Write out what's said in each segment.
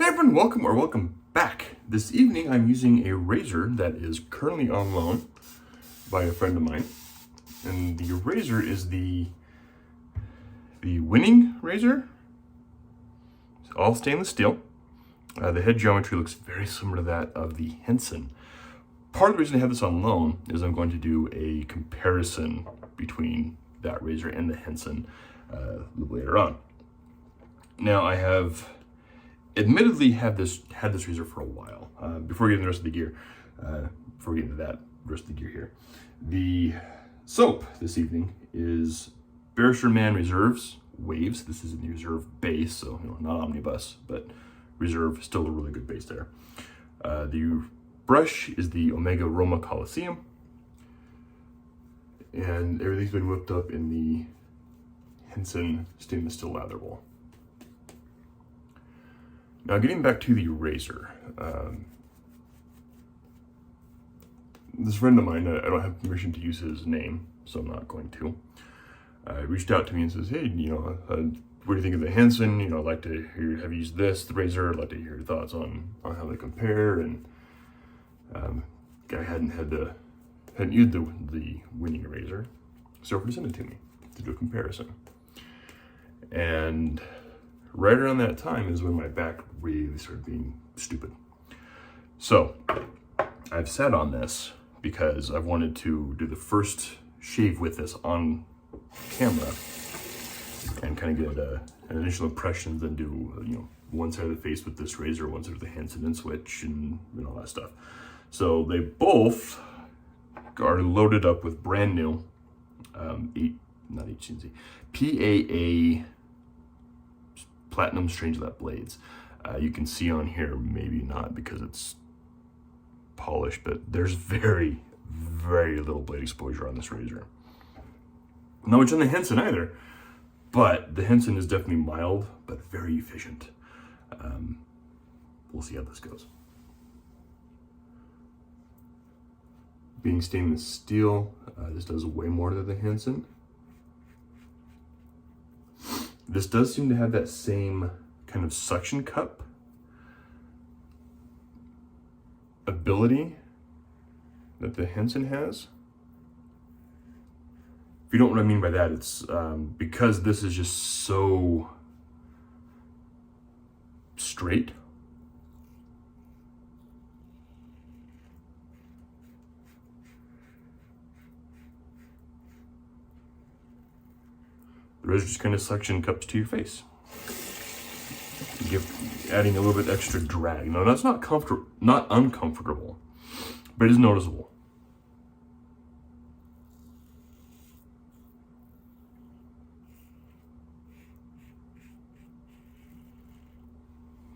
Hey everyone, welcome back. This evening I'm using a razor that is currently on loan by a friend of mine. And the razor is the Winning razor. It's all stainless steel. The head geometry looks very similar to that of the Henson. Part of the reason I have this on loan is I'm going to do a comparison between that razor and the Henson a little later on. Now I have admittedly had this razor for a while. Before we get into the rest of the gear, before we get into that rest of the gear here, the soap this evening is Mann Reserves Waves. This is in the Reserve base, so not Omnibus, but Reserve, still a really good base there. The brush is the Omega Roma Coliseum, and everything's been whipped up in the Henson stainless steel lather bowl. Now, getting back to the razor, this friend of mine, I don't have permission to use his name, so I'm not going to. Reached out to me and says, "Hey, what do you think of the Henson? I'd like to have you used the razor. I'd like to hear your thoughts on how they compare." And guy hadn't used the Winning razor, so he sent it to me to do a comparison. And right around that time is when my back really started being stupid. So I've sat on this because I've wanted to do the first shave with this on camera and kind of get an initial impressions and do one side of the face with this razor, one side with the Henson, and switch and all that stuff. So they both are loaded up with brand new PAA Platinum Strangelap blades. You can see on here, maybe not because it's polished, but there's very, very little blade exposure on this razor. Not much on the Henson either, but the Henson is definitely mild, but very efficient. We'll see how this goes. Being stainless steel, this does way more than the Henson. This does seem to have that same kind of suction cup ability that the Henson has. If you don't know what I mean by that, it's because this is just so straight. The razor just kind of suction cups to your face, adding a little bit extra drag. Now that's not uncomfortable, but it is noticeable.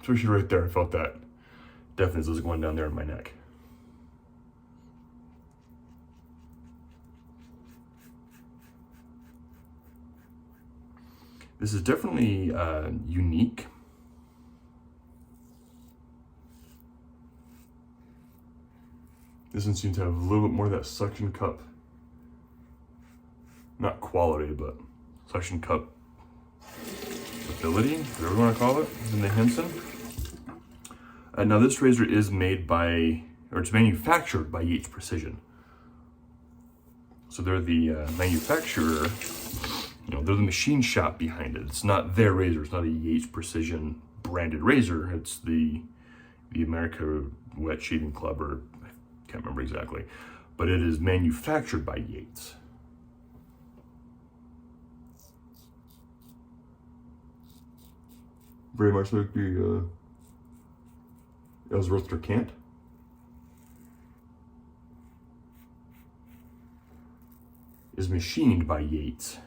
Especially right there, I felt that definitely as it was going down there in my neck. This is definitely unique. This one seems to have a little bit more of that suction cup, not quality, but suction cup ability, whatever you want to call it, in the Henson. Now this razor is made by, or it's manufactured by Yates Precision. So they're the manufacturer. They're the machine shop behind it. It's not their razor. It's not a Yates Precision branded razor. It's the America Wetshaving Club, or I can't remember exactly, but it is manufactured by Yates. Very much like the Ellsworth Cant. Is machined by Yates,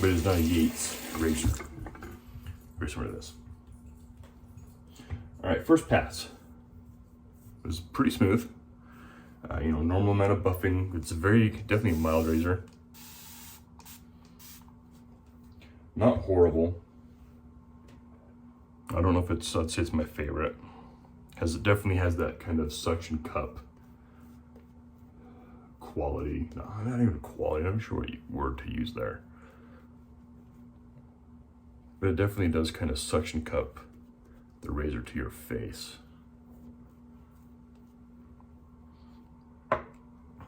but it's not a Yates razor. Very similar to this. All right, first pass. It was pretty smooth. Normal amount of buffing. It's definitely a mild razor. Not horrible. I don't know if I'd say it's my favorite. It definitely has that kind of suction cup quality. No, not even quality. I'm not sure what word to use there. But it definitely does kind of suction cup the razor to your face.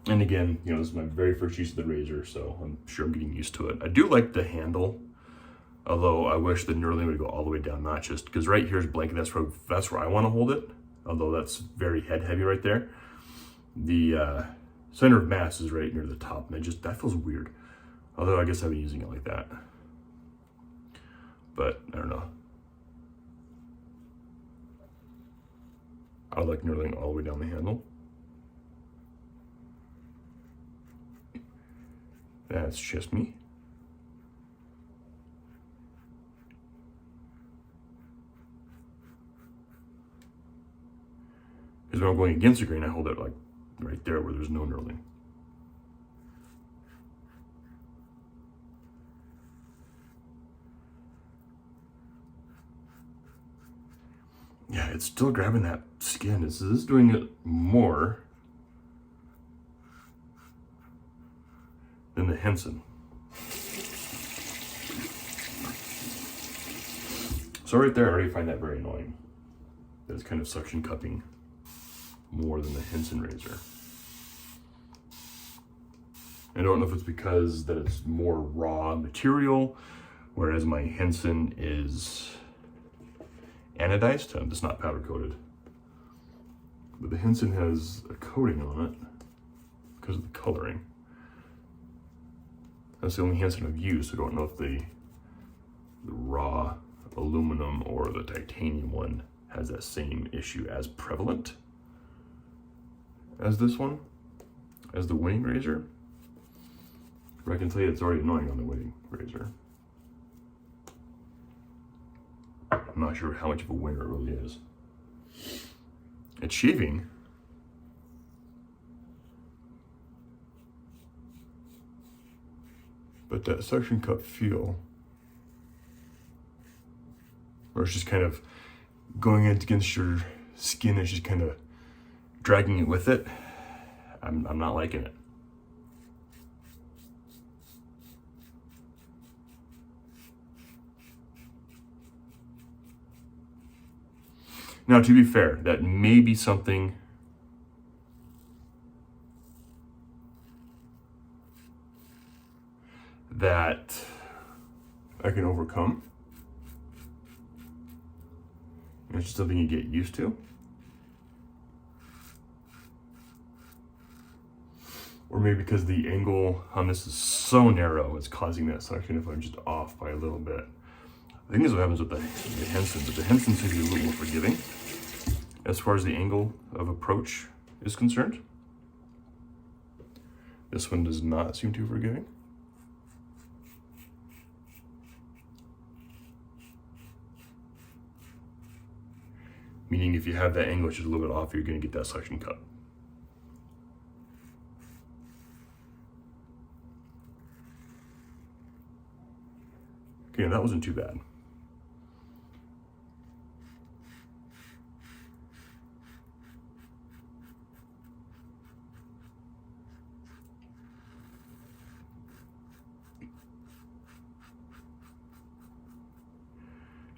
And again, you know, this is my very first use of the razor, so I'm sure I'm getting used to it. I do like the handle, although I wish the knurling would go all the way down, not just, because right here is blank, that's where I want to hold it, although that's very head heavy right there. The center of mass is right near the top, and that feels weird. Although I guess I've been using it like that. But I don't know. I like knurling all the way down the handle. That's just me. Because when I'm going against the grain, I hold it like right there where there's no knurling. Yeah, it's still grabbing that skin. This is doing it more than the Henson. So right there, I already find that very annoying. That it's kind of suction cupping more than the Henson razor. I don't know if it's because that it's more raw material, whereas my Henson is anodized. It's not powder coated. But the Henson has a coating on it because of the coloring. That's the only Henson I've used. I don't know if the raw aluminum or the titanium one has that same issue as prevalent as this one, as the winning razor. But I can tell you it's already annoying on the winning razor. I'm not sure how much of a winner it really is. It's shaving. But that suction cup feel, where it's just kind of going against your skin, it's just kind of dragging it with it, I'm not liking it. Now, to be fair, that may be something that I can overcome. It's just something you get used to. Or maybe because the angle on this is so narrow, it's causing that suction if I'm just off by a little bit. I think this is what happens with the Henson, but the Henson seems to be a little more forgiving as far as the angle of approach is concerned. This one does not seem too forgiving. Meaning if you have that angle just a little bit off, you're going to get that suction cut. Okay, that wasn't too bad.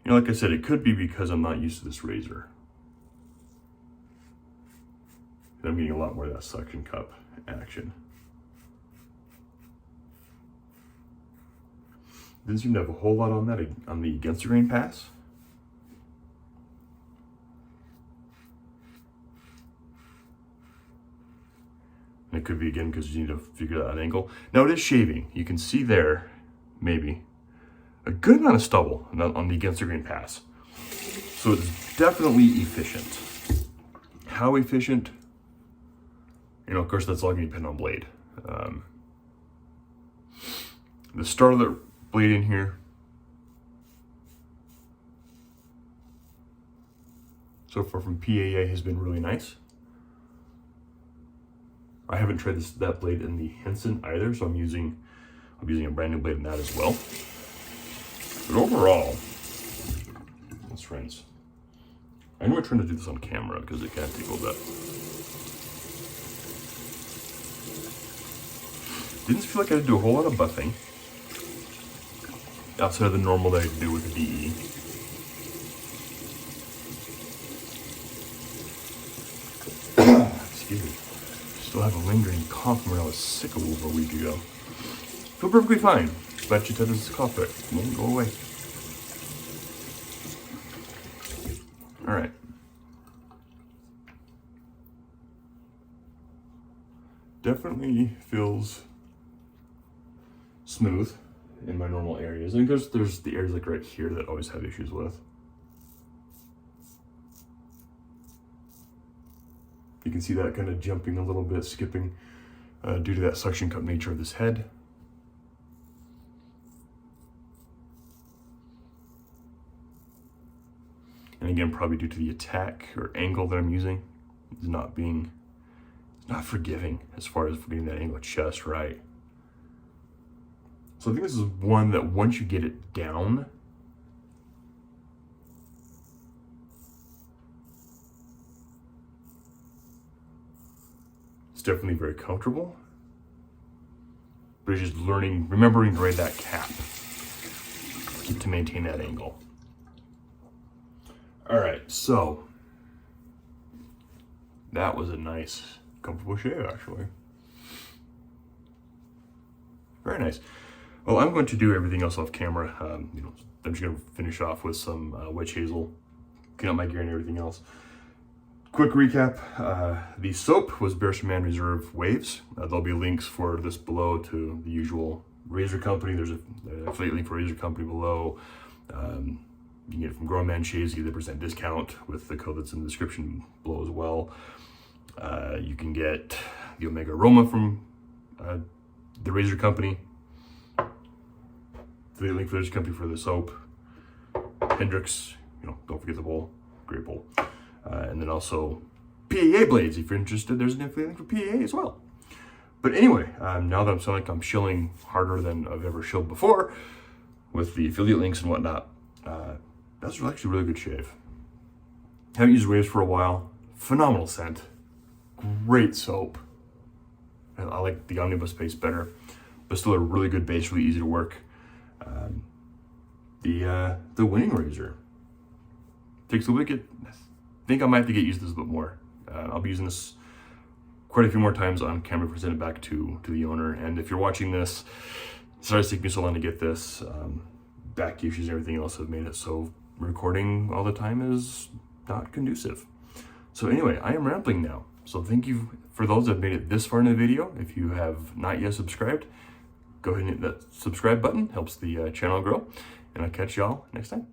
You know, like I said, it could be because I'm not used to this razor. I'm getting a lot more of that suction cup action. Didn't seem to have a whole lot on that, on the against the grain pass. And it could be again because you need to figure out that angle. Now it is shaving. You can see there, maybe, a good amount of stubble on the against the grain pass. So it's definitely efficient. How efficient? You know, of course, that's all going to depend on blade. The start of the blade in here, so far from PAA, has been really nice. I haven't tried that blade in the Henson either, so I'm using a brand new blade in that as well. But overall, let's rinse. I know we're trying to do this on camera because it can take a little bit. Didn't feel like I had to do a whole lot of buffing outside of the normal that I do with the DE. weird. Still have a lingering cough from when I was sick over a week ago. Feel perfectly fine. But just had this cough pick. It won't go away. Alright. Definitely feels smooth in my normal areas. I think there's the areas like right here that I always have issues with. You can see that kind of jumping a little bit, skipping, due to that suction cup nature of this head. And again, probably due to the attack or angle that I'm using, it's not forgiving as far as getting that angle just right. So I think this is one that once you get it down, it's definitely very comfortable. But it's just remembering to raise that cap to maintain that angle. All right, so that was a nice, comfortable shave, actually. Very nice. Well, I'm going to do everything else off camera. I'm just going to finish off with some witch hazel, clean up my gear and everything else. Quick recap: the soap was Mann Reserve Waves. There'll be links for this below to the usual razor company. There's an affiliate link for razor company below. You can get it from Grown Man Shaves, you get the % discount with the code that's in the description below as well. You can get the Omega Aroma from the razor company. The link for the razor company for the soap. Hendrix, don't forget the bowl, great bowl. And then also PAA blades, if you're interested, there's an affiliate link for PAA as well. But anyway, now that I'm sounding like I'm shilling harder than I've ever shilled before with the affiliate links and whatnot, that's actually a really good shave. Haven't used Waves for a while. Phenomenal scent. Great soap. I like the Omnibus base better, but still a really good base, really easy to work. The winning razor takes a little bit. I think I might have to get used to this a bit more. I'll be using this quite a few more times on camera before I send it back to the owner. And if you're watching this, sorry it's taking me so long to get this. Back issues and everything else have made it so recording all the time is not conducive. So anyway, I am rambling now. So thank you for those that have made it this far in the video. If you have not yet subscribed, go ahead and hit that subscribe button. Helps the channel grow. And I'll catch y'all next time.